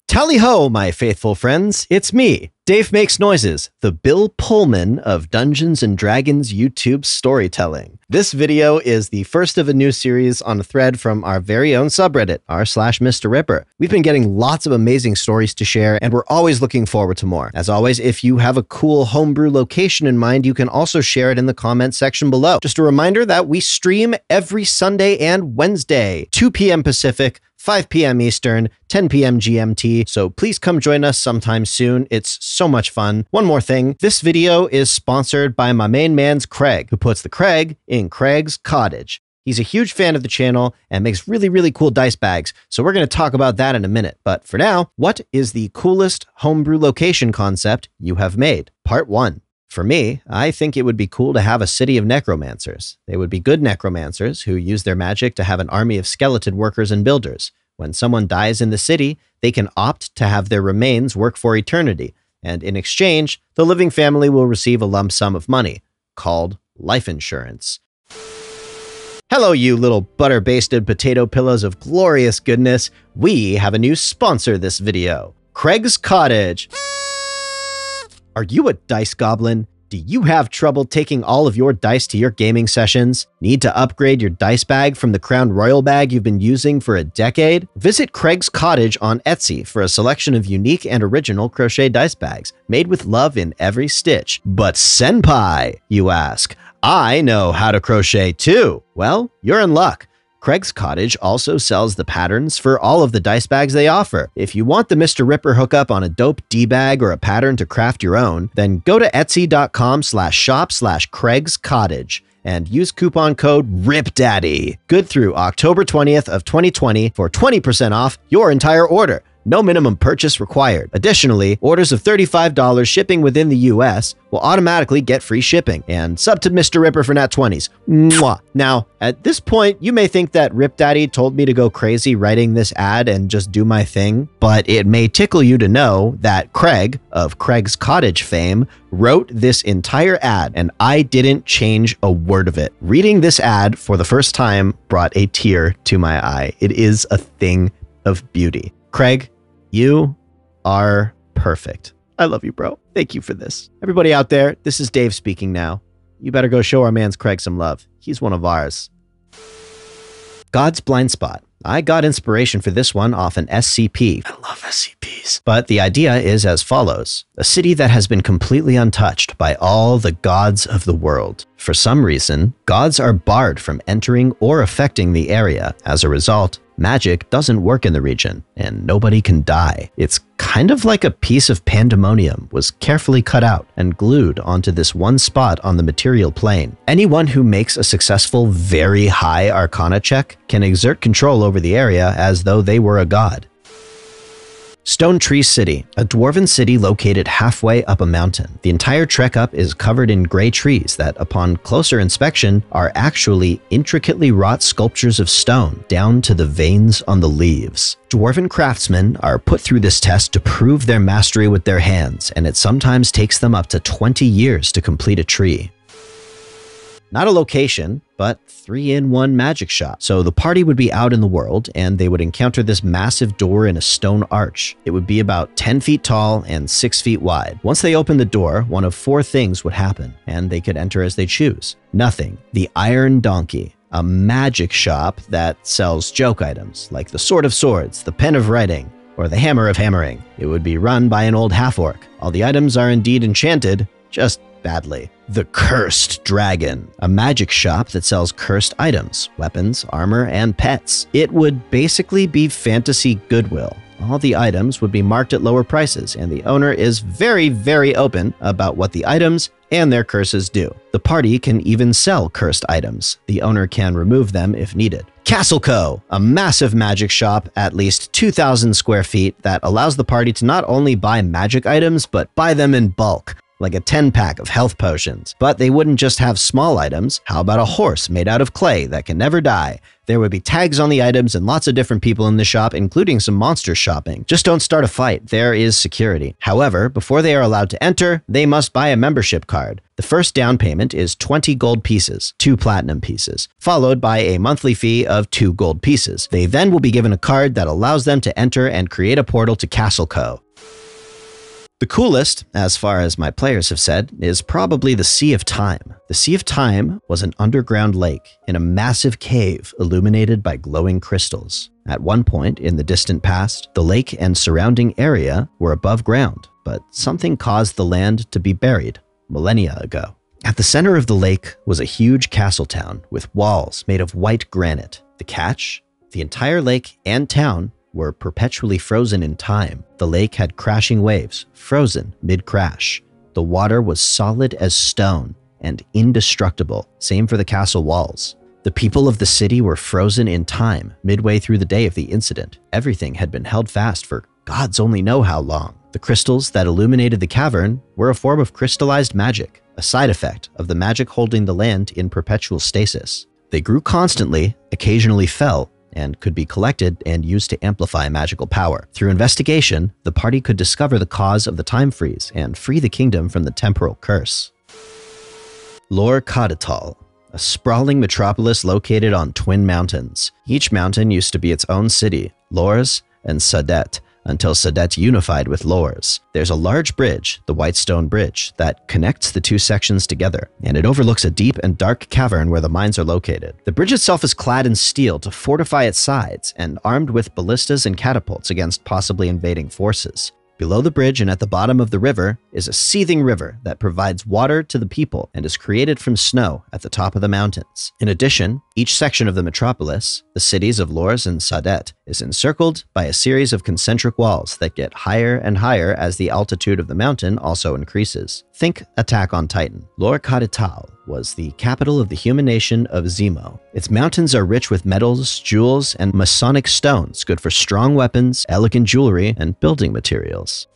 Tally-ho, my faithful friends, it's me, Dave Makes Noises, the Bill Pullman of Dungeons & Dragons YouTube storytelling. This video is the first of a new series on a thread from our very own subreddit, r/MrRipper. We've been getting lots of amazing stories to share, and we're always looking forward to more. As always, if you have a cool homebrew location in mind, you can also share it in the comment section below. Just a reminder that we stream every Sunday and Wednesday, 2 p.m. Pacific, 5 p.m. Eastern, 10 p.m. GMT, so please come join us sometime soon. It's so much fun. One more thing, this video is sponsored by my main man's Craig, who puts the Craig in Craig's Cottage. He's a huge fan of the channel and makes really cool dice bags, so we're going to talk about that in a minute. But for now, what is the coolest homebrew location concept you have made? Part 1. For me, I think it would be cool to have a city of necromancers. They would be good necromancers who use their magic to have an army of skeleton workers and builders. When someone dies in the city, they can opt to have their remains work for eternity, and in exchange, the living family will receive a lump sum of money, called life insurance. Hello, you little butter-basted potato pillows of glorious goodness. We have a new sponsor this video, Craig's Cottage. Are you a dice goblin? Do you have trouble taking all of your dice to your gaming sessions? Need to upgrade your dice bag from the Crown Royal bag you've been using for a decade? Visit Craig's Cottage on Etsy for a selection of unique and original crochet dice bags, made with love in every stitch. But senpai, you ask, I know how to crochet too. Well, you're in luck. Craig's Cottage also sells the patterns for all of the dice bags they offer. If you want the MrRipper hookup on a dope D-bag or a pattern to craft your own, then go to etsy.com/shop/Craig's Cottage and use coupon code RIPDADDY. Good through October 20th of 2020 for 20% off your entire order. No minimum purchase required. Additionally, orders of $35 shipping within the US will automatically get free shipping. And sub to MrRipper for nat 20s. Mwah. Now, at this point, you may think that Rip Daddy told me to go crazy writing this ad and just do my thing, but it may tickle you to know that Craig, of Craig's Cottage fame, wrote this entire ad, and I didn't change a word of it. Reading this ad for the first time brought a tear to my eye. It is a thing of beauty. Craig, you are perfect. I love you, bro. Thank you for this. Everybody out there, this is Dave speaking now. You better go show our man's Craig some love. He's one of ours. God's Blind Spot. I got inspiration for this one off an SCP. I love SCPs. But the idea is as follows. A city that has been completely untouched by all the gods of the world. For some reason, gods are barred from entering or affecting the area. As a result, magic doesn't work in the region, and nobody can die. It's kind of like a piece of pandemonium was carefully cut out and glued onto this one spot on the material plane. Anyone who makes a successful, very high Arcana check can exert control over the area as though they were a god. Stone Tree City, a dwarven city located halfway up a mountain. The entire trek up is covered in gray trees that, upon closer inspection, are actually intricately wrought sculptures of stone down to the veins on the leaves. Dwarven craftsmen are put through this test to prove their mastery with their hands, and it sometimes takes them up to 20 years to complete a tree. Not a location, but 3-in-1 magic shop. So the party would be out in the world, and they would encounter this massive door in a stone arch. It would be about 10 feet tall and 6 feet wide. Once they opened the door, one of 4 things would happen, and they could enter as they choose. Nothing. The Iron Donkey, a magic shop that sells joke items, like the Sword of Swords, the Pen of Writing, or the Hammer of Hammering. It would be run by an old half-orc. All the items are indeed enchanted, just badly. The Cursed Dragon, a magic shop that sells cursed items, weapons, armor, and pets. It would basically be fantasy Goodwill. All the items would be marked at lower prices, and the owner is very open about what the items and their curses do. The party can even sell cursed items. The owner can remove them if needed. Castle Co., a massive magic shop, at least 2,000 square feet, that allows the party to not only buy magic items, but buy them in bulk, like a 10-pack of health potions. But they wouldn't just have small items. How about a horse made out of clay that can never die? There would be tags on the items and lots of different people in the shop, including some monster shopping. Just don't start a fight. There is security. However, before they are allowed to enter, they must buy a membership card. The first down payment is 20 gold pieces, 2 platinum pieces, followed by a monthly fee of 2 gold pieces. They then will be given a card that allows them to enter and create a portal to Castle Co. The coolest, as far as my players have said, is probably the Sea of Time. The Sea of Time was an underground lake in a massive cave illuminated by glowing crystals. At one point in the distant past, the lake and surrounding area were above ground, but something caused the land to be buried millennia ago. At the center of the lake was a huge castle town with walls made of white granite. The catch? The entire lake and town were perpetually frozen in time. The lake had crashing waves, frozen mid-crash. The water was solid as stone and indestructible. Same for the castle walls. The people of the city were frozen in time midway through the day of the incident. Everything had been held fast for gods only know how long. The crystals that illuminated the cavern were a form of crystallized magic, a side effect of the magic holding the land in perpetual stasis. They grew constantly, occasionally fell, and could be collected and used to amplify magical power. Through investigation, the party could discover the cause of the time freeze and free the kingdom from the temporal curse. Lor Cottital, a sprawling metropolis located on twin mountains. Each mountain used to be its own city, Lor's and Sadet, until Sadet unified with Lor's. There's a large bridge, the White Stone Bridge, that connects the two sections together, and it overlooks a deep and dark cavern where the mines are located. The bridge itself is clad in steel to fortify its sides and armed with ballistas and catapults against possibly invading forces. Below the bridge and at the bottom of the river is a seething river that provides water to the people and is created from snow at the top of the mountains. In addition, each section of the metropolis, the cities of Lors and Sadet, is encircled by a series of concentric walls that get higher and higher as the altitude of the mountain also increases. Think Attack on Titan. Lor Cottital was the capital of the human nation of Zemo. Its mountains are rich with metals, jewels, and Masonic stones, good for strong weapons, elegant jewelry, and building materials.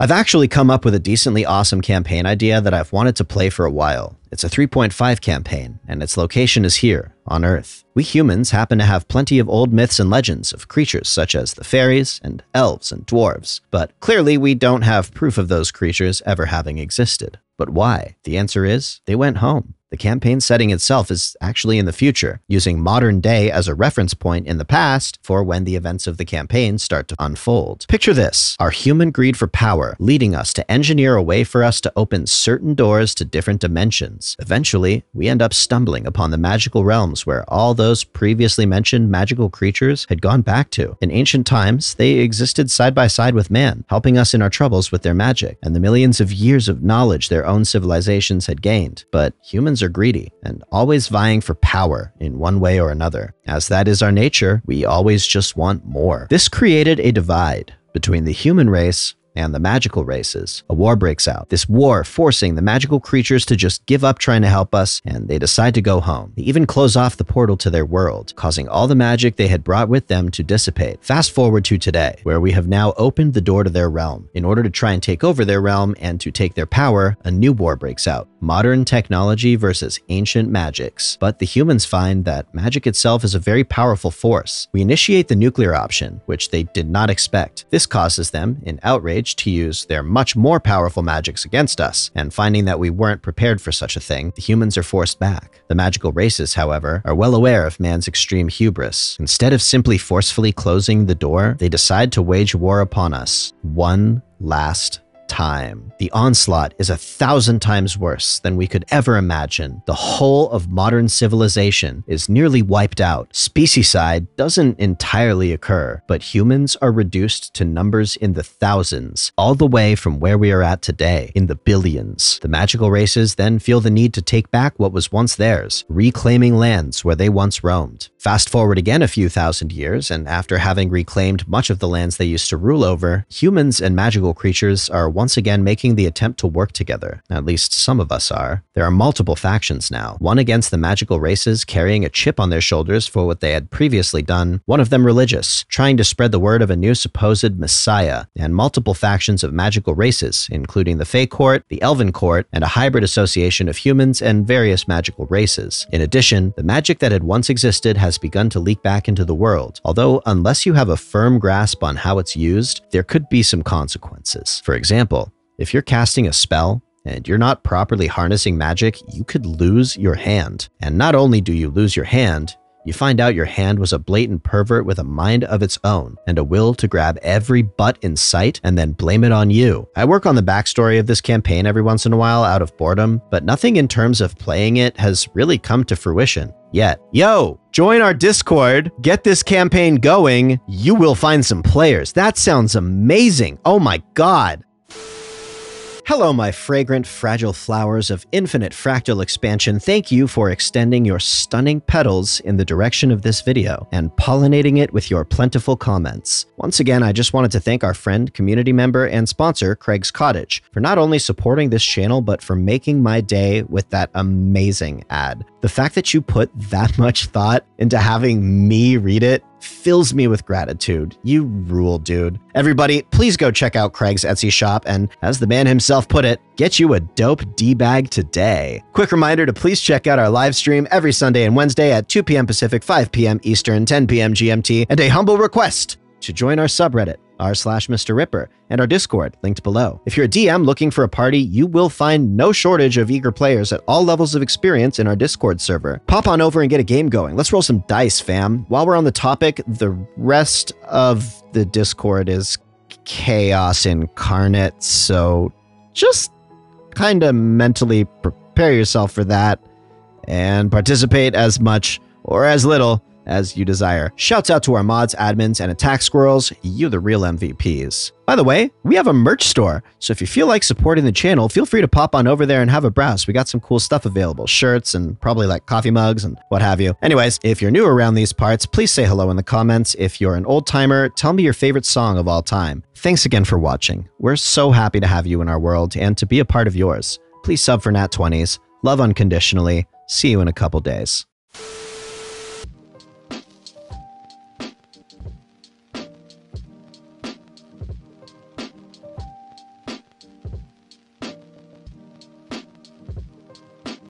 I've actually come up with a decently awesome campaign idea that I've wanted to play for a while. It's a 3.5 campaign, and its location is here, on Earth. We humans happen to have plenty of old myths and legends of creatures such as the fairies and elves and dwarves, but clearly we don't have proof of those creatures ever having existed. But why? The answer is, they went home. The campaign setting itself is actually in the future, using modern day as a reference point in the past for when the events of the campaign start to unfold. Picture this, our human greed for power leading us to engineer a way for us to open certain doors to different dimensions. Eventually, we end up stumbling upon the magical realms where all those previously mentioned magical creatures had gone back to. In ancient times, they existed side by side with man, helping us in our troubles with their magic and the millions of years of knowledge their own civilizations had gained. But humans are greedy and always vying for power in one way or another. As that is our nature, we always just want more. This created a divide between the human race and the magical races. A war breaks out. This war forcing the magical creatures to just give up trying to help us, and they decide to go home. They even close off the portal to their world, causing all the magic they had brought with them to dissipate. Fast forward to today, where we have now opened the door to their realm. In order to try and take over their realm and to take their power, a new war breaks out. Modern technology versus ancient magics. But the humans find that magic itself is a very powerful force. We initiate the nuclear option, which they did not expect. This causes them, in outrage, to use their much more powerful magics against us, and finding that we weren't prepared for such a thing, the humans are forced back. The magical races, however, are well aware of man's extreme hubris. Instead of simply forcefully closing the door, they decide to wage war upon us. One last time. The onslaught is 1,000 times worse than we could ever imagine. The whole of modern civilization is nearly wiped out. Specieside doesn't entirely occur, but humans are reduced to numbers in the thousands, all the way from where we are at today, in the billions. The magical races then feel the need to take back what was once theirs, reclaiming lands where they once roamed. Fast forward again a few thousand years, and after having reclaimed much of the lands they used to rule over, humans and magical creatures are once again making the attempt to work together. At least some of us are. There are multiple factions now, one against the magical races carrying a chip on their shoulders for what they had previously done, one of them religious, trying to spread the word of a new supposed messiah, and multiple factions of magical races, including the Fey Court, the Elven Court, and a hybrid association of humans and various magical races. In addition, the magic that had once existed has begun to leak back into the world, although unless you have a firm grasp on how it's used, there could be some consequences. For example, if you're casting a spell and you're not properly harnessing magic, you could lose your hand. And not only do you lose your hand, you find out your hand was a blatant pervert with a mind of its own and a will to grab every butt in sight and then blame it on you. I work on the backstory of this campaign every once in a while out of boredom, but nothing in terms of playing it has really come to fruition yet. Yo, join our Discord, get this campaign going. You will find some players. That sounds amazing. Oh my God. Hello, my fragrant, fragile flowers of infinite fractal expansion. Thank you for extending your stunning petals in the direction of this video and pollinating it with your plentiful comments. Once again, I just wanted to thank our friend, community member, and sponsor, Craig's Cottage, for not only supporting this channel, but for making my day with that amazing ad. The fact that you put that much thought into having me read it fills me with gratitude. You rule, dude. Everybody, please go check out Craig's Etsy shop and, as the man himself put it, get you a dope D-bag today. Quick reminder to please check out our live stream every Sunday and Wednesday at 2 p.m. Pacific, 5 p.m. Eastern, 10 p.m. GMT, and a humble request to join our subreddit, r/MrRipper, and our Discord, linked below. If you're a DM looking for a party, you will find no shortage of eager players at all levels of experience in our Discord server. Pop on over and get a game going. Let's roll some dice, fam. While we're on the topic, the rest of the Discord is chaos incarnate, so just kind of mentally prepare yourself for that and participate as much or as little as you desire. Shouts out to our mods, admins, and attack squirrels. You the real MVPs. By the way, we have a merch store, so if you feel like supporting the channel, feel free to pop on over there and have a browse. We got some cool stuff available, shirts and probably like coffee mugs and what have you. Anyways, if you're new around these parts, please say hello in the comments. If you're an old timer, tell me your favorite song of all time. Thanks again for watching. We're so happy to have you in our world and to be a part of yours. Please sub for Nat 20s. Love unconditionally. See you in a couple days.